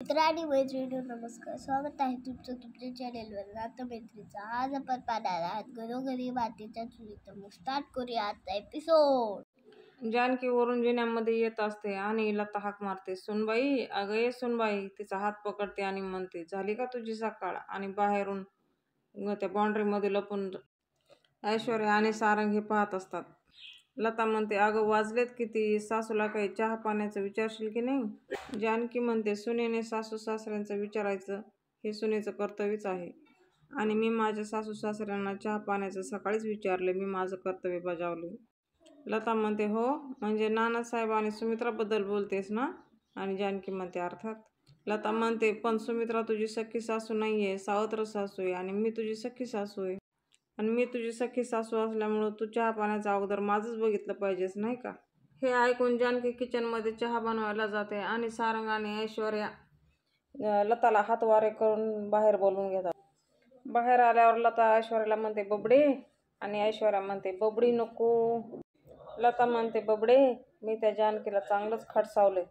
मित्र आणि मैत्रिणी नमस्कार. स्वागत आहे तुमचं तुमच्या चॅनेलवर नातं मैत्रीचा. आज आपण पाहणार आहात घरोघरी मातीच्या चुलीत. मग स्टार्ट करूया आजचा एपिसोड. जानकी वरून जिन्यामध्ये येत असते आणि लता हाक मारते, सुनबाई, अगं ये सुनबाई. तिचा हात पकडते आणि म्हणते, झाली का तुझी सकाळ? आणि बाहेरून त्या बाउंड्रीमध्ये लपून ऐश्वर्या आणि सारंग हे पाहत असतात. लता म्हणते, अगं वाजलेत किती? सासूला काही चहा पाण्याचं विचारशील की नाही? जानकी म्हणते, सुनेने सासू सासऱ्यांचं विचारायचं हे सुनेचं कर्तव्यच आहे आणि मी माझ्या सासू सासऱ्यांना चहा पाण्याचं सकाळीच विचारले. मी माझं कर्तव्य बजावले. लता म्हणते, हो म्हणजे नानासाहेब आणि सुमित्राबद्दल बोलतेस ना? आणि जानकी म्हणते, अर्थात. लता म्हणते, पण सुमित्रा तुझी सख्खी सासू नाही आहे, सावत्र सासू आहे आणि मी तुझी सख्खी सासू आहे. आणि मी तुझी सख्खी सासू असल्यामुळं तू चहा पाण्याचा अगोदर माझंच बघितलं पाहिजेस नाही का? हे ऐकून जानकी किचनमध्ये चहा बनवायला जाते आणि सारंग आणि ऐश्वर्या लताला हातवारे करून बाहेर बोलवून घेतात. बाहेर आल्यावर लता ऐश्वर्याला म्हणते, बबडे. आणि ऐश्वर्या म्हणते, बबडी नको. लता म्हणते, बबडे, मी त्या जानकीला चांगलंच खडसावलंय.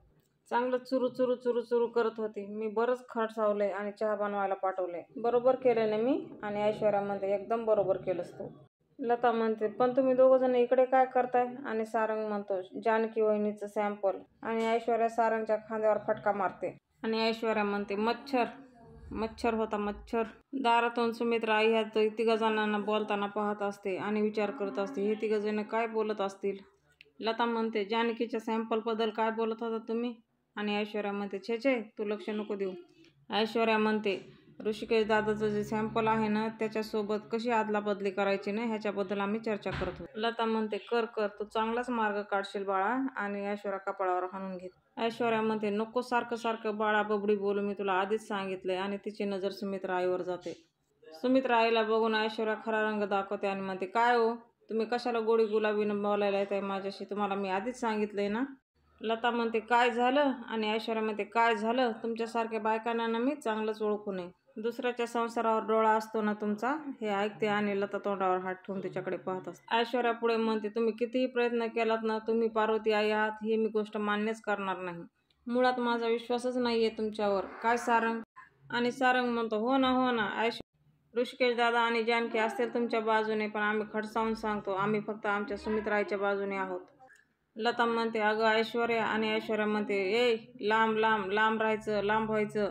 चांगलं चुरू चुरू चुरू चुरू करत होती. मी बरंच खडसावलंय आणि चहा बनवायला पाठवलंय. बरोबर केलं ना मी? आणि ऐश्वर्या म्हणते, एकदम बरोबर केलंस तू. लता म्हणते, पण तुम्ही दोघंजण इकडे काय करताय? आणि सारंग म्हणतो, जानकी वहिनीचं सॅम्पल. आणि ऐश्वर्या सारंगच्या खांद्यावर फटका मारते आणि ऐश्वर्या म्हणते, मच्छर. मच्छर होता मच्छर. दारातून सुमित्रा आई ह्या तिघजणांना बोलताना पाहत असते आणि विचार करत असते, हे तिघजण काय बोलत असतील? लता म्हणते, जानकीच्या सॅम्पलबद्दल काय बोलत होता तुम्ही? आणि ऐश्वर्या म्हणते, छे तू लक्ष नको देऊ. ऐश्वर्या म्हणते, ऋषिकेश दादाचं जे सॅम्पल आहे ना त्याच्यासोबत कशी आदलाबदली करायची ना ह्याच्याबद्दल आम्ही चर्चा करतो. लता म्हणते, कर तू चांगलाच मार्ग काढशील बाळा. आणि ऐश्वर्या कपाळावर हाणून घेते. ऐश्वर्या म्हणते, नको सारखं सारखं बाळा बबडी बोलू, मी तुला आधीच सांगितलंय. आणि तिची नजर सुमित्रा आईवर जाते. सुमित्रा आईला बघून ऐश्वर्या खरा रंग दाखवते आणि म्हणते, काय हो तुम्ही कशाला गोडी गुलाबीनं बोलायला येत आहे माझ्याशी? तुम्हाला मी आधीच सांगितलंय ना. लता म्हणते, काय झालं? आणि ऐश्वर्या म्हणते, काय झालं? तुमच्यासारख्या बायकांना ना मी चांगलंच ओळखू नये. दुसऱ्याच्या संसारावर डोळा असतो ना तुमचा. हे ऐकते आणि लता तोंडावर हात ठेवून तिच्याकडे पाहत असते. ऐश्वर्या पुढे म्हणते, तुम्ही कितीही प्रयत्न केलात ना, तुम्ही पार्वती आई आहात ही मी गोष्ट मान्यच करणार नाही. मुळात माझा विश्वासच नाहीये तुमच्यावर. काय सारंग? आणि सारंग म्हणतो, हो ना ऋषिकेश दादा आणि जानकी असतील तुमच्या बाजूने, पण आम्ही खडसावून सांगतो, आम्ही फक्त आमच्या सुमित्रा आईच्या बाजूने आहोत. लता म्हणते, अगं ऐश्वर्या. आणि ऐश्वर्या म्हणते, ए लांब लांब लांब राहायचं, लांब व्हायचं.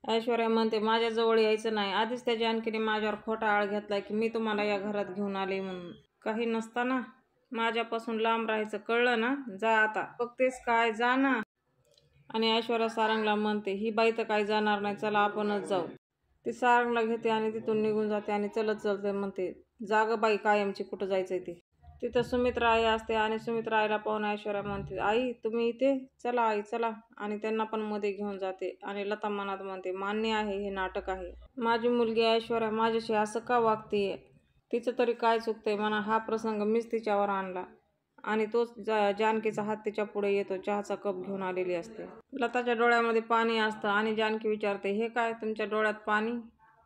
ऐश्वर्या म्हणते, माझ्या जवळ यायचं नाही. आधीच त्या जानकीने माझ्यावर खोटा आळ घेतलाय की मी तुम्हाला या घरात घेऊन आले म्हणून. काही नसताना माझ्यापासून लांब राहायचं, कळलं ना? जा आता. बघतेस काय, जा ना. आणि ऐश्वर्या सारंगला म्हणते, ही बाई तर काही जाणार नाही, चला आपणच जाऊ. ती सारंगला घेते आणि तिथून निघून जाते आणि चलत चलते म्हणते, जाग बाई कायमची, कुठं जायचंय ते. तिथं सुमित्रा आई असते आणि सुमित्रा आईला पाहून ऐश्वर्या म्हणते, आई तुम्ही इथे? चला आई चला. आणि त्यांना पण मध्ये घेऊन जाते. आणि लता मनात म्हणते, मान्य आहे, हे नाटक आहे. माझी मुलगी ऐश्वर्या माझ्याशी असं का वागतेय? तिचं तरी काय चुकतंय म्हणा. हा प्रसंग मीच तिच्यावर आणला. आणि तोच जानकीचा हात तिच्या पुढे येतो. चहाचा कप घेऊन आलेली असते. लताच्या डोळ्यामध्ये पाणी असतं आणि जानकी विचारते, हे काय तुमच्या डोळ्यात पाणी?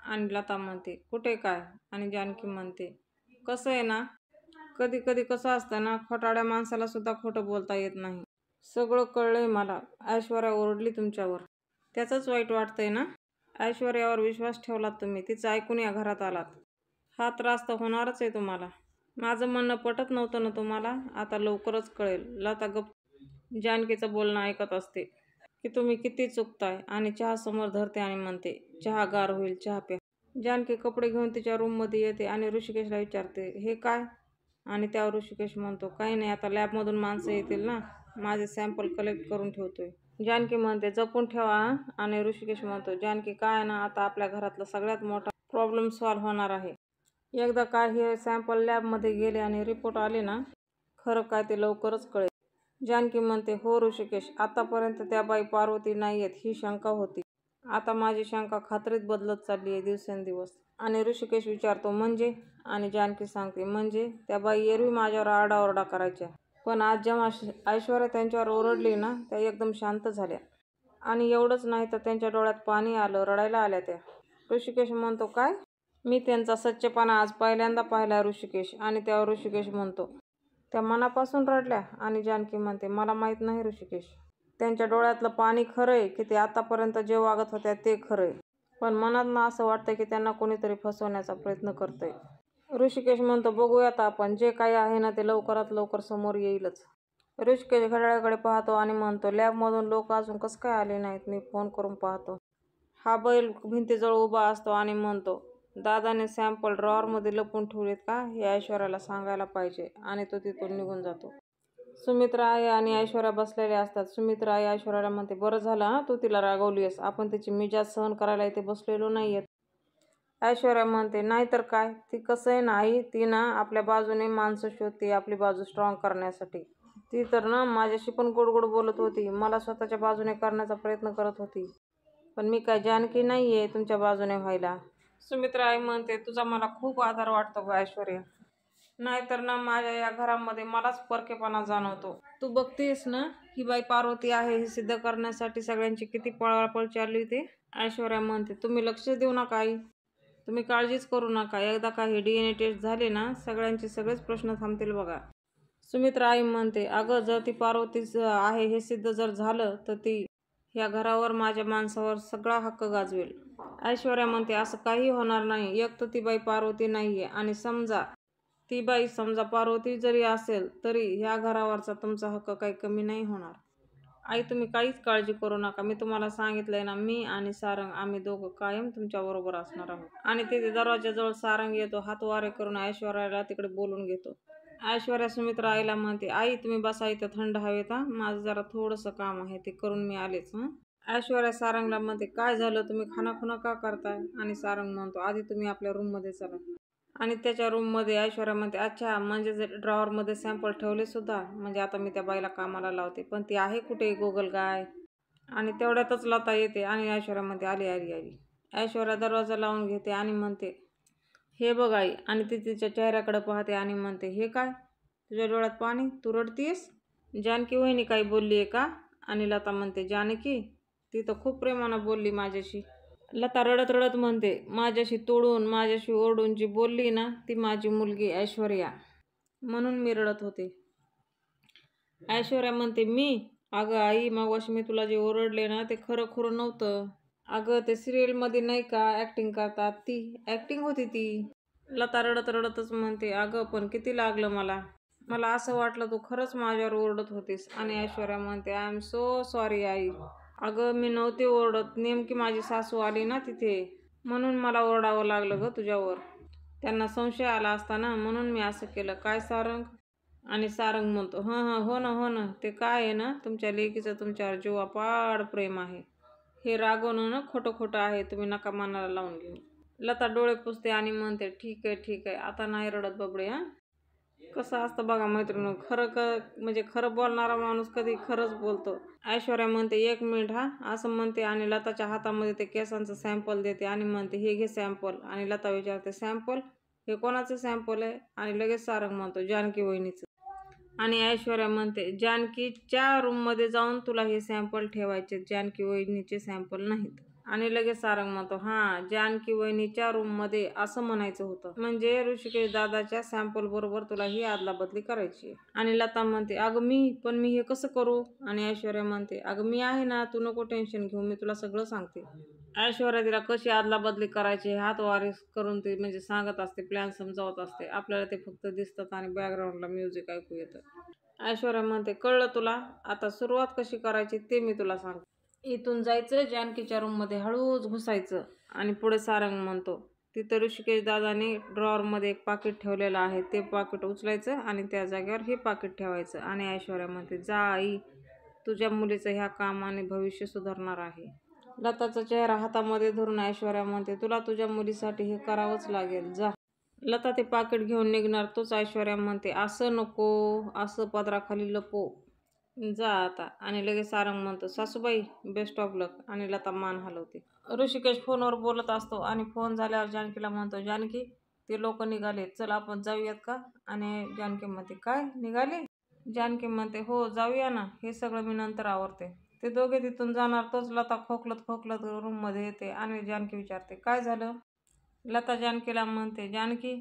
आणि लता म्हणते, कुठे काय? आणि जानकी म्हणते, कसं आहे ना, कधी कधी कसं असतं ना, खोटाड्या माणसाला सुद्धा खोटं बोलता येत नाही. सगळं कळलंय मला. ऐश्वर्या ओरडली तुमच्यावर, त्याचंच वाईट वाटतंय ना? ऐश्वर्यावर विश्वास ठेवलात तुम्ही, तिचं ऐकून या घरात आलात. हा त्रास तर होणारच आहे तुम्हाला. माझं म्हणणं पटत नव्हतं ना तुम्हाला? आता लवकरच कळेल. लता गप्प जानकीचं बोलणं ऐकत असते की तुम्ही किती चुकताय. आणि चहा समोर धरते आणि म्हणते, चहा गार होईल, चहा प्या. जानकी कपडे घेऊन तिच्या रूममध्ये येते आणि ऋषिकेशला विचारते, हे काय? आणि त्यावर ऋषिकेश म्हणतो, काही नाही, आता लॅबमधून माणसं येतील ना, माझे सॅम्पल कलेक्ट करून ठेवतोय. जानकी म्हणते, जपून ठेवा. आणि ऋषिकेश म्हणतो, जानकी काय ना, आता आपल्या घरातला सगळ्यात मोठा प्रॉब्लेम सॉल्व्ह होणार आहे. एकदा काय हे सॅम्पल लॅबमध्ये गेले आणि रिपोर्ट आले ना, खरं काय ते लवकरच कळेल. जानकी म्हणते, हो ऋषिकेश, आतापर्यंत त्या बाई पार्वती नाहीयेत ही शंका होती. आता माझी शंका खात्रीत बदलत चालली आहे दिवसेंदिवस. आणि ऋषिकेश विचारतो, म्हणजे? आणि जानकी सांगते, म्हणजे त्या बाई एरवी माझ्यावर आरडाओरडा करायच्या, पण आज जेव्हा ऐश्वर्या त्यांच्यावर ओरडली ना, त्या एकदम शांत झाल्या. आणि एवढंच नाही तर त्यांच्या डोळ्यात पाणी आलं, रडायला आल्या त्या. ऋषिकेश म्हणतो, काय? मी त्यांचा सच्चेपणा आज पहिल्यांदा पाहिला ऋषिकेश. आणि त्यावर ऋषिकेश म्हणतो, त्या मनापासून रडल्या? आणि जानकी म्हणते, मला माहीत नाही ऋषिकेश. त्यांच्या डोळ्यातलं पाणी खरंय की ते आतापर्यंत जे वागत होत्या ते खरंय, पण मनातनं असं वाटतं की त्यांना कोणीतरी फसवण्याचा प्रयत्न करतंय. ऋषिकेश म्हणतो, बघूयात आपण, जे काही आहे ना ते लवकरात लवकर समोर येईलच. ऋषिकेश घड्याळाकडे पाहतो आणि म्हणतो, लॅबमधून लोक अजून कसं काय आले नाहीत, मी फोन करून पाहतो. हा बैल भिंतीजवळ उभा असतो आणि म्हणतो, दादाने सॅम्पल ड्रॉवरमध्ये लपवून ठेवलेत का, हे ऐश्वर्याला सांगायला पाहिजे. आणि तो तिथून निघून जातो. सुमित्रा आई आणि ऐश्वर्या बसलेले असतात. सुमित्रा आई ऐश्वर्याला म्हणते, बरं झालं हां तू तिला रागवलीयस, आपण तिची मिजाज सहन करायला इथे बसलेलो नाहीयेत. ऐश्वर्या म्हणते, नाहीतर काय, ती कसं आहे ना आई, ती ना आपल्या बाजूने माणसं शोधते आपली बाजू स्ट्रॉंग करण्यासाठी. ती तर ना माझ्याशी पण गोड गोड बोलत होती, मला स्वतःच्या बाजूने करण्याचा प्रयत्न करत होती, पण मी काय जानकी नाहीये तुमच्या बाजूने व्हायला. सुमित्रा आई म्हणते, तुझा मला खूप आधार वाटतो गं ऐश्वर्या, नाहीतर ना माझ्या या घरामध्ये मलाच परकेपणा जाणवतो. तू बघतेस ना ही बाई पार्वती आहे हे सिद्ध करण्यासाठी सगळ्यांची किती पळापळ चालली ते. ऐश्वर्या म्हणते, तुम्ही लक्ष देऊ नका आई, तुम्ही काळजीच करू नका, एकदा का हे DNA टेस्ट झाले ना सगळ्यांचे सगळेच प्रश्न थांबतील बघा. सुमित्रा आई म्हणते, अगं जर ती पार्वतीच आहे हे सिद्ध जर झालं तर ती ह्या घरावर माझ्या माणसावर सगळा हक्क गाजवेल. ऐश्वर्या म्हणते, असं काही होणार नाही, एक तर ती बाई पार्वती नाहीये आणि समजा पार्वती जरी असेल तरी ह्या घरावरचा तुमचा हक्क काही कमी नाही होणार. आई तुम्ही काहीच काळजी करू नका, मी तुम्हाला सांगितलंय ना, मी आणि सारंग आम्ही दोघं कायम तुमच्याबरोबर असणार आहोत. आणि तिथे दरवाजाजवळ सारंग येतो, हात वारे करून ऐश्वर्याला तिकडे बोलून घेतो. ऐश्वर्या सुमित्रा आईला म्हणते, आई तुम्ही बसा इथं थंड हवेत हां, माझं जरा थोडंसं काम आहे ते करून मी आलेच हं. ऐश्वर्या सारंगला म्हणते, काय झालं, तुम्ही खानाखुणा का करताय. आणि सारंग म्हणतो, आधी तुम्ही आपल्या रूममध्ये चला. आणि त्याच्या रूममध्ये ऐश्वर्या म्हणते, अच्छा म्हणजे ड्रॉवरमध्ये सॅम्पल ठेवले सुद्धा, म्हणजे आता मी त्या बाईला कामाला लावते, पण ती आहे कुठे गोगल गाय. आणि तेवढ्यातच लता येते आणि ऐश्वर्या म्हणते, आली आली आली. ऐश्वर्या दरवाजा लावून घेते आणि म्हणते, हे बघ आई. आणि ती तिच्या चेहऱ्याकडे पाहते आणि म्हणते, हे काय, तुझ्या डोळ्यात पाणी, तू रडतीयस. जानकी वहिनी काही बोलली आहे का. आणि लता म्हणते, जानकी, ती तर खूप प्रेमानं बोलली माझ्याशी. लता रडत रडत म्हणते, माझ्याशी तोडून माझ्याशी ओरडून जी बोलली ना ती माझी मुलगी ऐश्वर्या, म्हणून मी रडत होते. ऐश्वर्या म्हणते, मी, अगं आई मगाशी मी तुला जे ओरडले ना ते खरं खुरं नव्हतं. अगं ते सिरियलमध्ये नाही का ॲक्टिंग करतात, ती ॲक्टिंग होती ती. लता रडत रडतच म्हणते, अगं पण किती लागलं मला असं वाटलं तू खरंच माझ्यावर ओरडत होतीस. आणि ऐश्वर्या म्हणते, I am so sorry I, अगं मी नव्हते ओरडत, नेमकी माझी सासू आली ना तिथे, म्हणून मला ओरडावं लागलं गं तुझ्यावर. त्यांना संशय आला असता ना, म्हणून मी असं केलं, काय सारंग. आणि सारंग म्हणतो, हो ना, ते काय आहे ना, तुमच्या लेकीचं तुमच्यावर जीवापाड प्रेम आहे, हे रागवणं ना खोटं आहे, तुम्ही नका मनाला लावून घेऊ. लता डोळे पुसते आणि म्हणते, ठीक आहे, आता नाही रडत बबडे हां. कसं असतं बघा मैत्रिणी, म्हणजे खरं बोलणारा माणूस कधी खरंच बोलतो. ऐश्वर्या म्हणते, 1 मिनिट हां, असं म्हणते आणि लताच्या हातामध्ये ते केसांचं सॅम्पल देते आणि म्हणते, हे घे सॅम्पल. आणि लता विचारते, सॅम्पल, हे कोणाचं सॅम्पल आहे. आणि लगेच सारंग म्हणतो, जानकी वहिनीचं. आणि ऐश्वर्या म्हणते, जानकीच्या रूममध्ये जाऊन तुला हे सॅम्पल ठेवायचे, जानकी वहिनीचे सॅम्पल नाहीत. आणि लगेच सारंग म्हणतो, हां जानकी वहिनीच्या रूममध्ये असं म्हणायचं होतं, म्हणजे ऋषिकेश दादाच्या सॅम्पल बरोबर तुला ही आदलाबदली करायची. आणि लता म्हणते, अगं मी हे कसं करू. आणि ऐश्वर्या म्हणते, अगं मी आहे ना, तू नको टेन्शन घेऊ, मी तुला सगळं सांगते. ऐश्वर्या तिला कशी आदलाबदली करायची हात वारे करून ती म्हणजे सांगत असते, प्लॅन समजावत असते. आपल्याला ते फक्त दिसतात आणि बॅकग्राऊंडला म्युझिक ऐकू येतं. ऐश्वर्या म्हणते, कळलं तुला, आता सुरुवात कशी करायची ते मी तुला सांगते. इथून जायचं, जानकीच्या रूममध्ये हळूच घुसायचं. आणि पुढे सारंग म्हणतो, तिथं ऋषिकेश दादाने ड्रॉवरमध्ये एक पाकिट ठेवलेलं आहे, ते पाकिट उचलायचं आणि त्या जागेवर हे पाकिट ठेवायचं. आणि ऐश्वर्या म्हणते, जा आई, तुझ्या मुलीचं ह्या कामाने भविष्य सुधारणार आहे. लताचा चेहरा हातामध्ये धरून ऐश्वर्या म्हणते, तुला तुझ्या मुलीसाठी हे करावंच लागेल, जा. लता ते पाकिट घेऊन निघणार, तोच ऐश्वर्या म्हणते, असं नको, असं पदराखाली लपो, जा आता. आणि लगेच सारंग म्हणतो, सासूबाई बेस्ट ऑफ लक. आणि लता मान हलवते. ऋषिकेश फोनवर बोलत असतो आणि फोन झाल्यावर जानकीला म्हणतो, जानकी, ते लोक निघाले, चल आपण जाऊयात का. आणि जानकी म्हणते, काय निघाले. जानकी म्हणते, हो जाऊया ना, हे सगळं मी नंतर आवरते. ते दोघे तिथून जाणार, तोच लता खोकलत रूममध्ये येते. आणि जानकी विचारते, काय झालं. लता जानकीला म्हणते, जानकी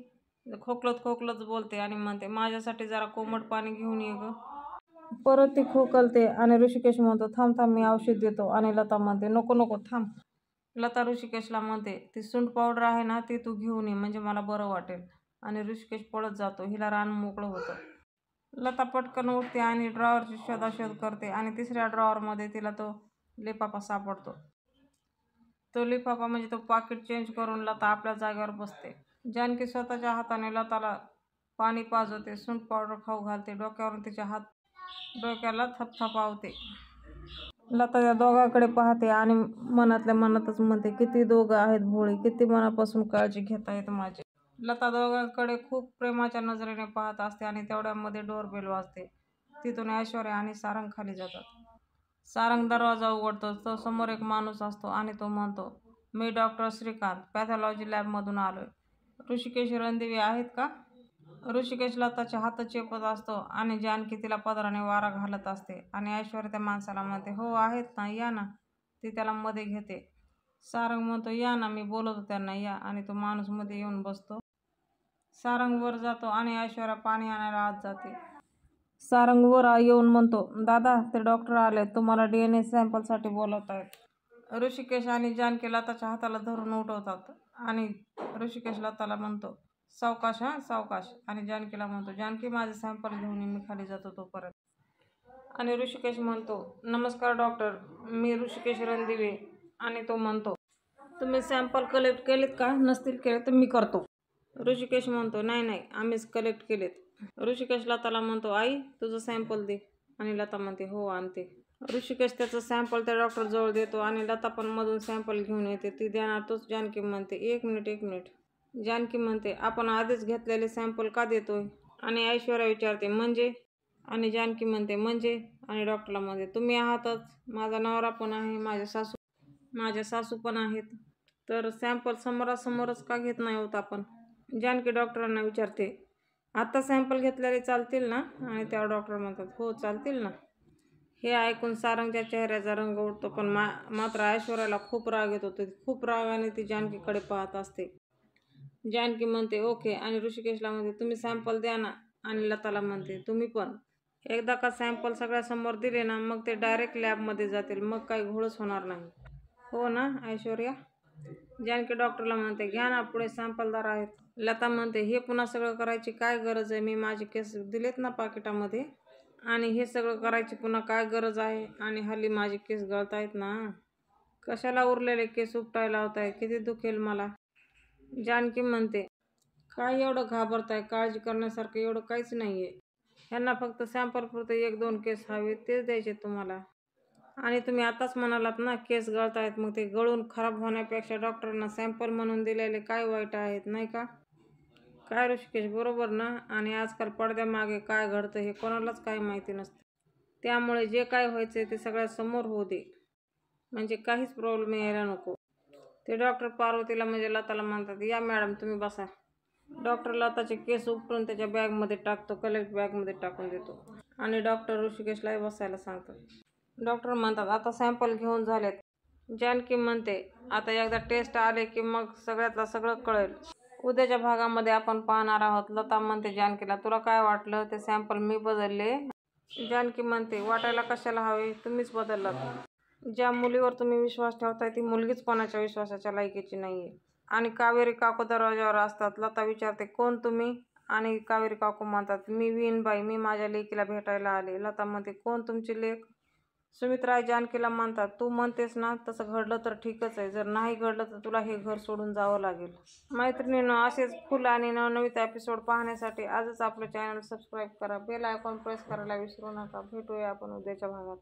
खोकलत बोलते आणि म्हणते, माझ्यासाठी जरा कोमट पाणी घेऊन ये गं. परत ती खोकलते आणि ऋषिकेश म्हणतो थांब थांब मी औषध देतो आणि लता म्हणते नको नको थांब. लता ऋषिकेशला म्हणते ती सुंठ पावडर आहे ना ती तू घेऊन ये म्हणजे मला बरं वाटेल. आणि ऋषिकेश पळत जातो. हिला रान मोकळं होतं. लता पटकन उठते आणि ड्रॉवरची शोधाशोध करते आणि तिसऱ्या ड्रॉवरमध्ये तिला तो लिफाफा सापडतो. तो लिफाफा म्हणजे तो पाकिट चेंज करून लता आपल्या जागेवर बसते. जानकी स्वतःच्या हाताने लताला पाणी पाजवते, सुंठ पावडर खाऊ घालते, डोक्यावरून तिच्या हात डोक्याला थपथपावते. लता त्या दोघांकडे पाहते आणि मनातल्या मनातच म्हणते किती दोघं आहेत भोळी, किती मनापासून काळजी घेतायत माझी. लता दोघांकडे खूप प्रेमाच्या नजरेने पाहत असते आणि तेवढ्यामध्ये डोरबेल वाजते. तिथून ऐश्वर्या आणि सारंग खाली जातात. सारंग दरवाजा उघडतो. तो समोर एक माणूस असतो आणि तो म्हणतो मी डॉक्टर श्रीकांत पॅथॉलॉजी लॅबमधून आलोय. ऋषिकेश रणदिवे आहेत का? ऋषिकेश लताचे हात चेपत असतो आणि जानकी तिला पदराने वारा घालत असते आणि ऐश्वर्या त्या माणसाला म्हणते हो आहेत ना या ना. ती त्याला मध्ये घेते. सारंग म्हणतो या ना मी बोलवतो त्यांना या आणि तो माणूस मध्ये येऊन बसतो. सारंग वर जातो आणि ऐश्वर्या पाणी आणायला आत जाते. सारंग वर येऊन म्हणतो दादा ते डॉक्टर आले तुम्हाला DNA सॅम्पलसाठी बोलवतायत. ऋषिकेश आणि जानकी लताच्या हाताला धरून उठवतात आणि ऋषिकेश लताला म्हणतो सावकाश हा सावकाश आणि जानकीला म्हणतो जानकी माझे सॅम्पल घेऊन ये मी खाली जातो तोपर्यंत. आणि ऋषिकेश म्हणतो नमस्कार डॉक्टर मी ऋषिकेश रणदिवे. आणि तो म्हणतो तुम्ही सॅम्पल कलेक्ट केलेत का? नसतील केले तर मी करतो. ऋषिकेश म्हणतो नाही नाही आम्हीच कलेक्ट केलेत. ऋषिकेश लताला म्हणतो आई तुझं सॅम्पल दे आणि लता म्हणते हो आणते. ऋषिकेश त्याचं सॅम्पल त्या डॉक्टर जवळ देतो आणि लता पण मधून सॅम्पल घेऊन येते. ती देणार तोच जानकी म्हणते एक मिनिट. जानकी म्हणते आपण आधीच घेतलेले सॅम्पल का देतोय? आणि ऐश्वर्या विचारते म्हणजे? आणि जानकी म्हणते म्हणजे? आणि डॉक्टरला म्हणते तुम्ही आहातच, माझा नवरा पण आहे, माझ्या सासू पण आहेत, तर सॅम्पल समोरासमोरच का घेत नाही होत आपण? जानकी डॉक्टरांना विचारते आता सॅम्पल घेतलेले चालतील ना? आणि त्या डॉक्टर म्हणतात हो चालतील ना. हे ऐकून सारंगच्या चेहऱ्याचा रंग उडतो पण मात्र ऐश्वर्याला खूप राग येतो. खूप रागाने ती जानकीकडे पाहत असते. जानकी म्हणते ओके आणि ऋषिकेशला म्हणते तुम्ही सॅम्पल द्या ना. आणि लताला म्हणते तुम्ही पण. एकदा का सॅम्पल सगळ्यासमोर दिले ना मग ते डायरेक्ट लॅबमध्ये जातील, मग काही घोळच होणार नाही. हो ना ऐश्वर्या? जानकी डॉक्टरला म्हणते घ्या ना पुढे सॅम्पलदार आहेत. लता म्हणते हे पुन्हा सगळं करायची काय गरज आहे? मी माझे केस दिलेत ना पाकिटामध्ये आणि हे सगळं करायची पुन्हा काय गरज आहे? आणि हल्ली माझे केस गळतायत ना. कशाला उरलेले केस उपटायला लावताय? किती दुखेल मला. जानकी म्हणते काय एवढं घाबरताय? काळजी करण्यासारखं एवढं काहीच नाहीये. ह्यांना फक्त सॅम्पल पुरते 1-2 केस हवे तेच द्यायचे तुम्हाला. आणि तुम्ही आताच म्हणालात ना केस गळतायत, मग ते गळून खराब होण्यापेक्षा डॉक्टरांना सॅम्पल म्हणून दिलेले काय वाईट आहेत नाही का? काय ऋषिकेश बरोबर ना? आणि आजकाल पडद्यामागे काय घडतं हे कोणालाच काही माहिती नसतं. त्यामुळे जे काय व्हायचंय ते सगळ्यासमोर होऊ दे, म्हणजे काहीच प्रॉब्लेम यायला नको. ते डॉक्टर पार्वतीला म्हणजे लताला म्हणतात या मॅडम तुम्ही बसा. डॉक्टर लताचे केस उपटून त्याच्या बॅगमध्ये टाकतो, कलेक्ट बॅगमध्ये टाकून देतो आणि डॉक्टर ऋषिकेशलाही बसायला सांगतात. डॉक्टर म्हणतात आता सॅम्पल घेऊन झालेत. जानकी म्हणते आता एकदा टेस्ट आले की मग सगळ्यातलं सगळं कळेल. उद्याच्या भागामध्ये आपण पाहणार आहोत. लता म्हणते जानकीला तुला काय वाटलं ते सॅम्पल मी बदलले? जानकी म्हणते वाटायला कशाला हवे, तुम्हीच बदललात. ज्या मुलीवर तुम्ही विश्वास ठेवताय ती मुलगीच कोणाच्या विश्वासाच्या लायकीची नाहीये. आणि कावेरी काकू दरवाजावर असतात. लता विचारते कोण तुम्ही? आणि कावेरी काकू म्हणतात मी विणबाई, मी माझ्या लेकीला भेटायला आले. लता म्हणते कोण तुमची लेक? सुमित्राई जानकीला म्हणतात तू म्हणतेस ना तसं घडलं तर ठीकच आहे, जर नाही घडलं तर तुला हे घर सोडून जावं लागेल. मैत्रिणींनो असेच फुल आणि नवनवीन एपिसोड पाहण्यासाठी आजच आपलं चॅनल सबस्क्राईब करा, बेल आयकॉन प्रेस करायला विसरू नका. भेटूया आपण उद्याच्या भागात.